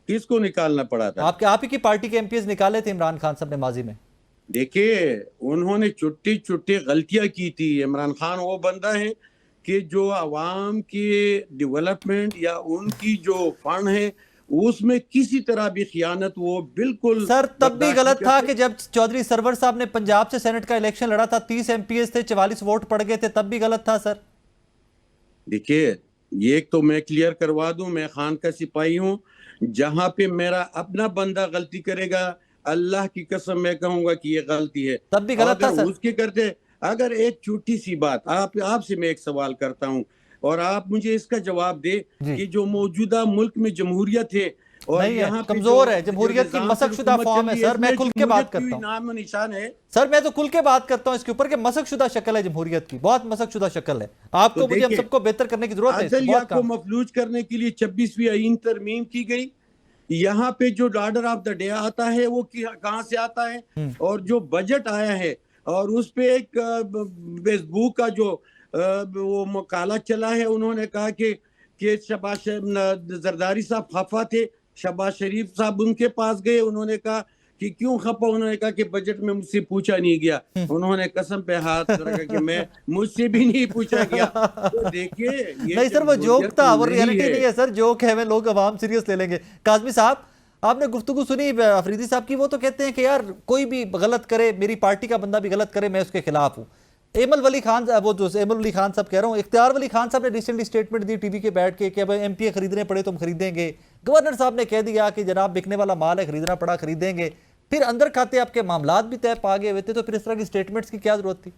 किसको निकालना पड़ा था? आप ही की पार्टी के एमपीएस निकाले थे इमरान खान साहब ने माजी में। देखिए, उन्होंने छुट्टी छुट्टी गलतियां की थी। इमरान खान वो बंदा है कि जो आवाम की डेवलपमेंट या उनकी जो फंड है उसमें किसी तरह भी खियानत वो बिल्कुल। सर, तब भी गलत था कि जब चौधरी सरवर साहब ने पंजाब से सेनेट का इलेक्शन लड़ा था, 30 एमपीएस थे, 44 वोट पड़ गए थे, तब भी गलत था सर। देखिए, ये एक तो मैं क्लियर करवा दूं, मैं खान का सिपाही हूं, जहां पे मेरा अपना बंदा गलती करेगा, अल्लाह की कसम मैं कहूंगा कि ये गलती है, तब भी गलत था सर। उसके करते, अगर एक छोटी सी बात आपसे मैं एक सवाल करता हूं और आप मुझे इसका जवाब दे कि जो मौजूदा मुल्क में जमहूरियत है और यहाँ कमजोर है, जमहूरियत की मशकशुदा फॉर्म है सर, मैं खुल के बात करता हूँ। नाम निशान है सर, मैं तो खुल के बात करता हूँ इसके ऊपर कि मशकशुदा शक्ल है जमहूरियत की, बहुत मशकशुदा शक्ल है। आपको मुझे हम सबको बेहतर करने की जरूरत है। को मफलूज करने के लिए 26वीं आईन तरमीम की गई। यहाँ पे जो ऑर्डर ऑफ द डे आता है वो कहाँ से आता है, और जो बजट आया है और उस पे एक फेसबुक का जो वो मकाला चला है, उन्होंने कहा कि शहबाज जरदारी साहब खफा थे, शहबाज शरीफ साहब उनके पास गए, उन्होंने कहा कि क्यों खपा, उन्होंने कहा कि बजट में मुझसे पूछा नहीं गया। उन्होंने कसम पे हाथ रखा कि मैं मुझसे भी नहीं पूछा गया। तो देखिए, ये नहीं सर, वो जोक था, वो रियलिटी नहीं है सर, जोक है, लोग अवाम सीरियस ले लेंगे। काज़मी साहब, आपने गुफ्तगू सुनी अफरीदी साहब की, वो तो कहते हैं कि यार कोई भी गलत करे, मेरी पार्टी का बंदा भी गलत करे, मैं उसके खिलाफ हूँ। एमल वली खान, वो जो एमल वली खान साहब कह रहा हूँ, इख्तियार वली खान साहब ने रिसेंटली स्टेटमेंट दी टीवी के बैठ के कि अब एमपीए खरीदने पड़े तो हम खरीदेंगे। गवर्नर साहब ने कह दिया कि जनाब बिकने वाला माल है, खरीदना पड़ा खरीदेंगे। फिर अंदर खाते आपके मामलात भी तय पा गए हुए थे, तो फिर इस तरह की स्टेटमेंट्स की क्या जरूरत थी?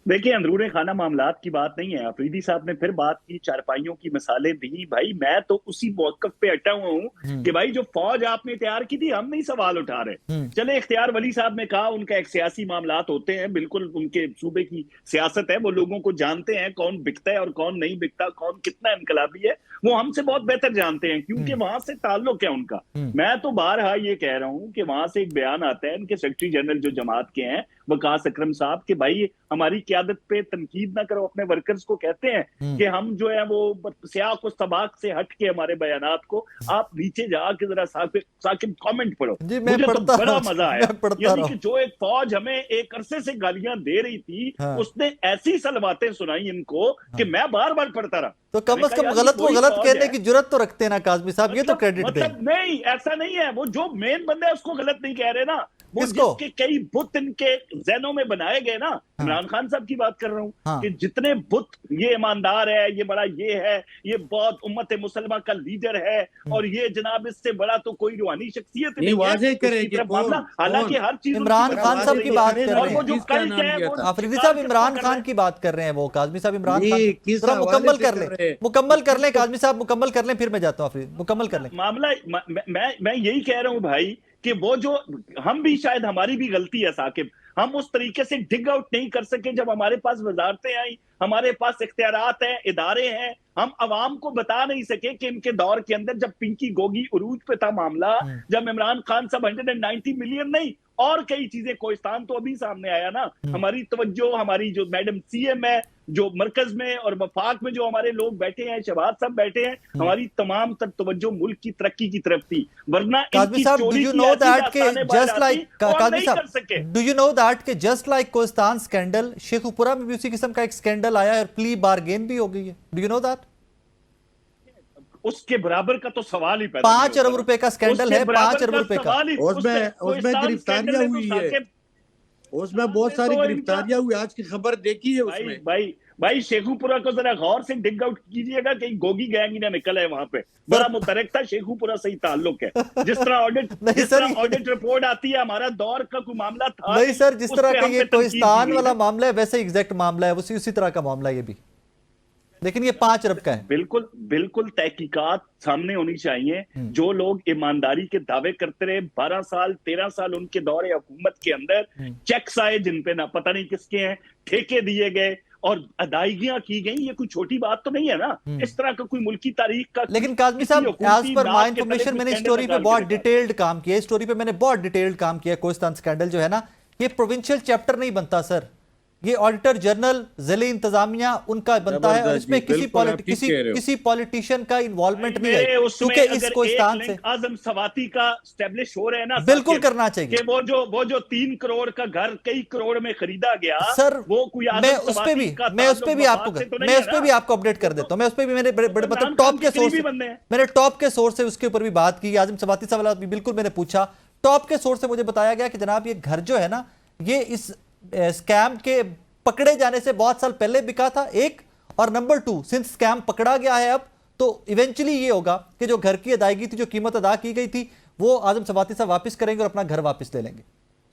देखिए, अंदरूने खाना मामलात की बात नहीं है। अफरीदी साहब ने फिर बात की, चारपाइयों की मिसालें दी। भाई, मैं तो उसी मौकफ पे अटा हुआ हूं कि भाई जो फौज आपने तैयार की थी, हम नहीं सवाल उठा रहे। चले, इख्तियार वली साहब ने कहा उनका एक सियासी मामलात होते हैं, बिल्कुल उनके सूबे की सियासत है, वो लोगों को जानते हैं कौन बिकता है और कौन नहीं बिकता, कौन कितना इनकलाबी है, वो हमसे बहुत बेहतर जानते हैं क्योंकि वहां से ताल्लुक है उनका। मैं तो बारहा ये कह रहा हूं कि वहां से एक बयान आता है, उनके सेक्रेटरी जनरल जो जमात के हैं वकास अकरम साहब कि भाई हमारी क़यादत पे तनकीद ना करो, अपने वर्कर्स को कहते हैं कि हम जो है वो सियाक और सबाक से हट के हमारे बयानात को आप नीचे जाके जरा साकिब कमेंट पढ़ो। जी, मैं मुझे तो पढ़ता बड़ा हूं, मजा आया। मैं पढ़ता यानी रहा कि हूं। जो एक फौज हमें एक अरसे से गालियां दे रही थी, हाँ। उसने ऐसी सलवातें सुनाई इनको कि मैं बार बार पढ़ता रहा। तो कम मैंने अज कहा कम यार गलत ये वो वही गलत फौज कहने है। की जुर्रत तो रखते हैं ना काज़मी साहब, ये तो क्रेडिट दें। नहीं, ऐसा नहीं है। वो जो मेन बंदा है उसको गलत नहीं कह रहे ना, वो किसको? जिसके कई बुत इनके जहनों में बनाए गए ना, हाँ। इमरान खान साहब की बात कर रहा हूँ हाँ। कि जितने बुत, ये ईमानदार है, ये बड़ा ये है, ये बहुत उम्मत मुसलमा का लीडर है, और ये जनाब इससे बड़ा तो कोई रूहानी शख्सियत नहीं है, वाज़ेह उसकी करें कि तरफ कौन- मामला। हालांकि कौन? हर चीज इमरान उनकी खान तरफ साहब हो की रही बात है। कर और रहे वो हैं। जो किसका कल्ट नाम है लिया वो था? आफरीदी शिकार साहब किसको इमरान कर खान रहे हैं? की बात कर रहे हैं, वो काज़मी साहब इमरान ये खान किस जरा हवाले मुकम्मल से कर कर लें, रहे हैं? मुकम्मल कर लें काज़मी साहब, मुकम्मल कर लें, फिर मैं जाता हूँ आफरीदी, मुकम्मल कर लें। मामला मैं यही कह रहा हूं भाई कि वो जो हम भी, शायद हमारी भी गलती है साकिब, हम उस तरीके से डिग आउट नहीं कर सके। जब हमारे पास वजारतें आई, हमारे पास इख्तियारात हैं, इदारे हैं, हम अवाम को बता नहीं सके कि इनके दौर के अंदर जब पिंकी गोगी उरूज पे था मामला, जब इमरान खान साहब 190 मिलियन नहीं और कई चीजें, कोहिस्तान तो अभी सामने आया ना, हमारी तवज्जो, हमारी जो मैडम सीएम है, जो मरकज में और वफाक में जो हमारे लोग बैठे हैं, शहबाज साहब बैठे हैं, हमारी तमाम तर तवज्जो मुल्क की तरक्की की तरफ थी, वरना काज़मी इनकी साहब, डू चोरी यू की नो ऐसी दैट के दास्तानें बाहर जस्ट आती, लाइक वो हम काज़मी नहीं कर साहब, सके। डू यू नो दैट के just like Kohistan scandal, Sheikhupura में भी उसी किस्म का एक स्कैंडल आया है और प्ली बारगेन भी हो गई है? Do you know that? उसके बराबर का तो सवाल ही पैदा 5 अरब रुपए का स्कैंडल है, 5 अरब रुपए का। उसमें गिरफ्तारियां हुई है, उसमें बहुत सारी गिरफ्तारियां हुई। आज की खबर देखी है उसमें। भाई शेखुपुरा को जरा गौर से डिग आउट कीजिएगा, कहीं गोगी गैंग ही ना निकल है वहां पे। बड़ा मुतरक था, शेखुपुरा से ही ताल्लुक है। जिस तरह ऑडिट रिपोर्ट आती है, हमारा दौर का कोई मामला था नहीं सर, जिस तरह का ये कोहिस्तान वाला है। मामला है वैसे एग्जैक्ट मामला है, उसी तरह का मामला ये भी, लेकिन ये 5 अरब का है। बिल्कुल तहकीकात सामने होनी चाहिए। जो लोग ईमानदारी के दावे करते रहे 12 साल 13 साल उनके दौरे हुकूमत के अंदर, चेक्स आए जिन पे ना पता नहीं किसके हैं, ठेके दिए गए और अदायगियां की गई, ये कोई छोटी बात तो नहीं है ना। इस तरह का कोई मुल्की तारीख का, लेकिन काज़मी साहब, एज पर माय इंफॉर्मेशन, मैंने स्टोरी पे बहुत डिटेल्ड काम किया, स्टोरी पे मैंने बहुत डिटेल्ड काम किया। कोहिस्तान स्कैंडल जो है ना, ये प्रोविंशियल चैप्टर नहीं बनता सर, ये ऑडिटर जनरल, जिले इंतजामिया उनका बनता है, और इसमें किसी पॉलिटिशियन का इन्वॉल्वमेंट नहीं है, क्योंकि इस कोहिस्तान से आजम सवाती का स्टैब्लिश हो रहे हैं ना, बिल्कुल करना चाहिए कि वो जो 3 करोड़ का घर कई करोड़ में खरीदा गया सर, वो कोई मैं उस पे भी आपको अपडेट कर देता हूं। मैं उस पे भी मैंने बड़े मतलब टॉप के सोर्स, मैंने टॉप के सोर्स से उसके ऊपर भी बात की। आजम सवाती साहब वाला भी बिल्कुल मैंने पूछा, टॉप के सोर्स से मुझे बताया गया कि जनाब ये घर जो है ना, ये इस स्कैम के पकड़े जाने से बहुत साल पहले बिका था, एक, और नंबर 2, सिंस स्कैम पकड़ा गया है अब, तो इवेंचुअली ये होगा कि जो घर की अदायगी थी, जो कीमत अदा की गई थी, वो आजम सवाती साहब वापस करेंगे और अपना घर वापस ले लेंगे।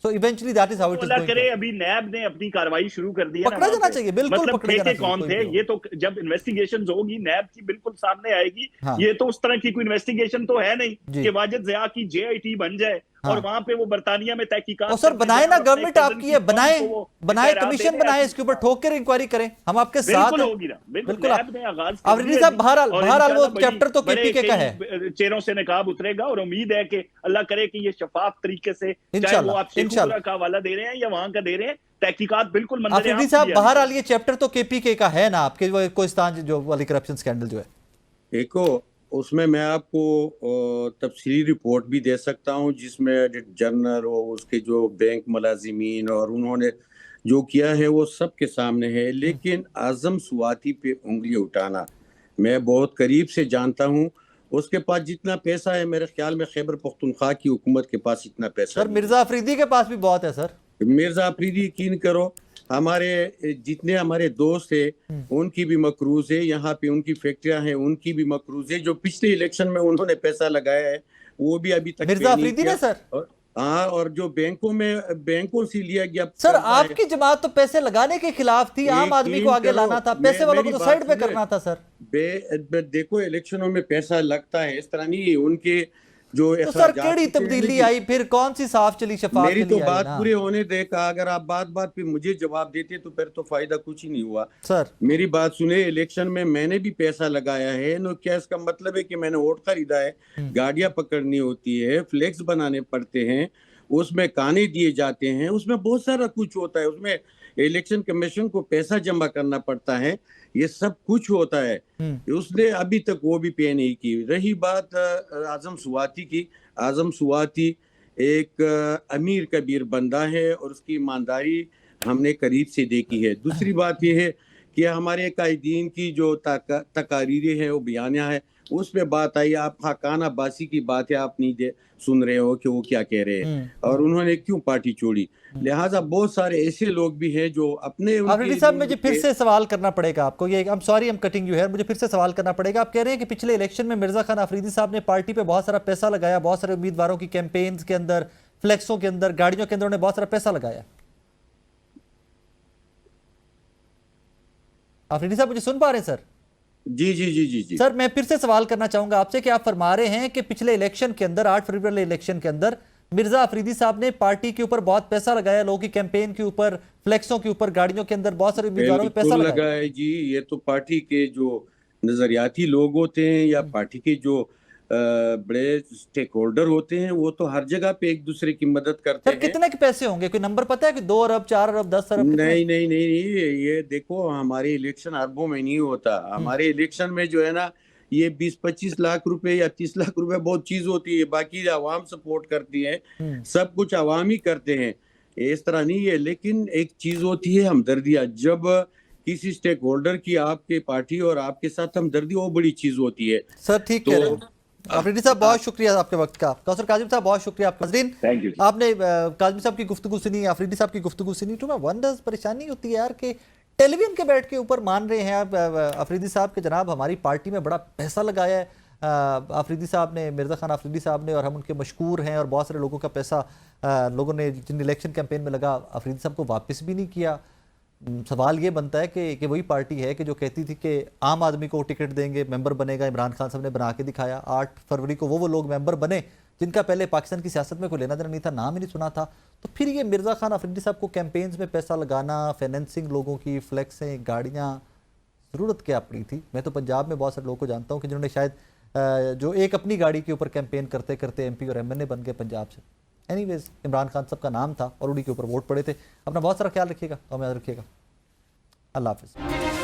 So eventually that is how it is going. करे अभी नैब ने अपनी कार्रवाई शुरू कर दी है, पकड़ा जाना चाहिए, बिल्कुल मतलब पकड़ा जाना चाहिए। कौन थे ये तो जब इन्वेस्टिगेशन होगी नैब की बिल्कुल सामने आएगी। हाँ। ये तो उस तरह की कोई इन्वेस्टिगेशन तो है नहीं कि वाजिद ज़िया की JIT बन जाए और वहां पे वो बर्तानिया में तहकीकात। और सर बनाए ना, गवर्नमेंट आपकी है, बनाए कमीशन बनाए, इसके ऊपर ठोक कर इंक्वायरी करें, हम आपके साथ हैं। होगी ना, बिल्कुल। आफरीदी साहब, बहरहाल वो चैप्टर तो KPK का है, चेहरों से नकाब उतरेगा और उम्मीद है कि अल्लाह करे कि ये शफाफ तरीके से, चाहे वो आप शेखुपुरा का हवाला दे रहे हैं या वहां का दे रहे हैं, तहकीकात बिल्कुल। आफरीदी साहब, बहरहाल ये चैप्टर तो KPK का है ना आपके, वो कोहिस्तान जो वाली करप्शन स्कैंडल जो है, देखो उसमें मैं आपको तफसीली रिपोर्ट भी दे सकता हूं, जिसमें जनरल और उसके जो बैंक मुलाजिमीन और उन्होंने जो किया है वो सब के सामने है। लेकिन आजम सवाती पे उंगली उठाना मैं बहुत करीब से जानता हूं। उसके पास जितना पैसा है, मेरे ख्याल में खैबर पख्तूनख्वा की हुकूमत के पास इतना पैसा सर मिर्जा अफरीदी के पास भी बहुत है सर। मिर्जा अफरीदी यकीन करो, हमारे जितने हमारे दोस्त है उनकी भी मकरूज है, यहाँ पे उनकी फैक्ट्रियां हैं उनकी भी मकरूज है। जो पिछले इलेक्शन में उन्होंने पैसा लगाया है वो भी अभी तक मिर्जा अफरीदी ने सर, हाँ, और जो बैंकों से लिया गया सर, आपकी जमात तो पैसे लगाने के खिलाफ थी, आम आदमी को आगे लाना था, पैसे वालों को तो साइड पे करना था सर। देखो इलेक्शनों में पैसा लगता है, इस तरह नहीं। उनके जो तो सर केड़ी तब्दीली आई, फिर कौन सी साफ चली शफाफ? मेरी तो बात पूरे होने दे का, अगर आप बात पे मुझे जवाब देते तो फिर तो फायदा कुछ ही नहीं हुआ। सर मेरी बात सुने, इलेक्शन में मैंने भी पैसा लगाया है नो, क्या इसका मतलब है कि मैंने वोट खरीदा है? गाड़ियां पकड़नी होती है, फ्लेक्स बनाने पड़ते हैं, उसमें काने दिए जाते हैं, उसमें बहुत सारा कुछ होता है, उसमें इलेक्शन कमीशन को पैसा जमा करना पड़ता है, ये सब कुछ होता है। उसने अभी तक वो भी पे नहीं की। रही बात आजम सुवाती की, आजम सुवाती एक अमीर कबीर बंदा है और उसकी ईमानदारी हमने करीब से देखी है। दूसरी बात यह है कि हमारे कायदीन की जो तकारीरें हैं, वो बयानियाँ है, उसमें बात आई, आप खाकान अब्बासी की बातें आप नहीं सुन रहे हो कि वो क्या कह रहे हैं और उन्होंने क्यों पार्टी छोड़ी। लिहाजा बहुत सारे ऐसे लोग भी हैं जो अपने आफरीदी साहब, मुझे फिर से सवाल करना पड़ेगा आपको, ये I am sorry I am cutting you here, मुझे फिर से सवाल करना पड़ेगा। आप कह रहे हैं कि पिछले इलेक्शन में मिर्जा खान आफरीदी साहब ने पार्टी पे बहुत सारा पैसा लगाया, बहुत सारे उम्मीदवारों की कैंपेन्स के अंदर, फ्लेक्सों के अंदर, गाड़ियों के अंदर उन्होंने बहुत सारा पैसा लगाया। आफरीदी साहब मुझे सुन पा रहे हैं सर? जी जी जी जी जी सर, मैं फिर से सवाल करना चाहूंगा आपसे कि आप फरमा रहे हैं कि पिछले इलेक्शन के अंदर, 8 फरवरी वाले इलेक्शन के अंदर मिर्जा अफरीदी साहब ने पार्टी के ऊपर बहुत पैसा लगाया, लोगों की कैंपेन के ऊपर, फ्लेक्सों के ऊपर, गाड़ियों के अंदर बहुत सारे उम्मीदवारों में पैसा लगाया है जी। ये तो पार्टी के जो नजरियाती लोग होते हैं या पार्टी के जो बड़े स्टेक होल्डर होते हैं, वो तो हर जगह पे एक दूसरे की मदद करते हैं। कितने के पैसे होंगे, कोई नंबर पता है कि 2 अरब, 4 अरब, 10 अरब? नहीं नहीं नहीं नहीं, ये देखो, हमारे इलेक्शन अरबों में नहीं होता। हमारे इलेक्शन में जो है ना, ये 20-25 लाख रुपए या 30 लाख रुपए बहुत चीज होती है, बाकी आवाम सपोर्ट करती है, सब कुछ आवाम ही करते हैं, इस तरह नहीं है। लेकिन एक चीज होती है हमदर्दियाँ, जब किसी स्टेक होल्डर की आपके पार्टी और आपके साथ हमदर्दी, वो बड़ी चीज होती है। सर ठीक कह रहे हैं आफरीदी साहब, बहुत शुक्रिया आपके वक्त का। कौसर काजिम साहब, बहुत शुक्रिया आपका। नाज़रीन, आपने काजिम साहब की गुफ्तगू सुनी, आफरीदी साहब की गुफ्तगू सुनी, तो मैं वंडर्स, परेशानी होती है यार कि टेलीविजन के बैठ के ऊपर मान रहे हैं आप आफरीदी साहब के जनाब हमारी पार्टी में बड़ा पैसा लगाया है आफरीदी साहब ने, मिर्जा खान आफरीदी साहब ने, और हम उनके मशकूर हैं, और बहुत सारे लोगों का पैसा लोगों ने जिन इलेक्शन कैंपेन में लगा आफरीदी साहब को वापस भी नहीं किया। सवाल ये बनता है कि वही पार्टी है कि जो कहती थी कि आम आदमी को टिकट देंगे, मेंबर बनेगा, इमरान खान साहब ने बना के दिखाया। 8 फरवरी को वो लोग मेंबर बने जिनका पहले पाकिस्तान की सियासत में कोई लेना देना नहीं था, नाम ही नहीं सुना था। तो फिर ये मिर्जा खान आफरीदी साहब को कैंपेन्स में पैसा लगाना, फाइनेंसिंग लोगों की, फ्लैक्सें, गाड़ियाँ, ज़रूरत क्या पड़ी थी? मैं तो पंजाब में बहुत सारे लोगों को जानता हूँ कि जिन्होंने शायद जो एक अपनी गाड़ी के ऊपर कैंपेन करते करते MP और MNA बन गए पंजाब से। एनीवेज, इमरान खान साहब का नाम था और उन्हीं के ऊपर वोट पड़े थे। अपना बहुत सारा ख्याल रखिएगा और याद रखिएगा। अल्लाह हाफिज़।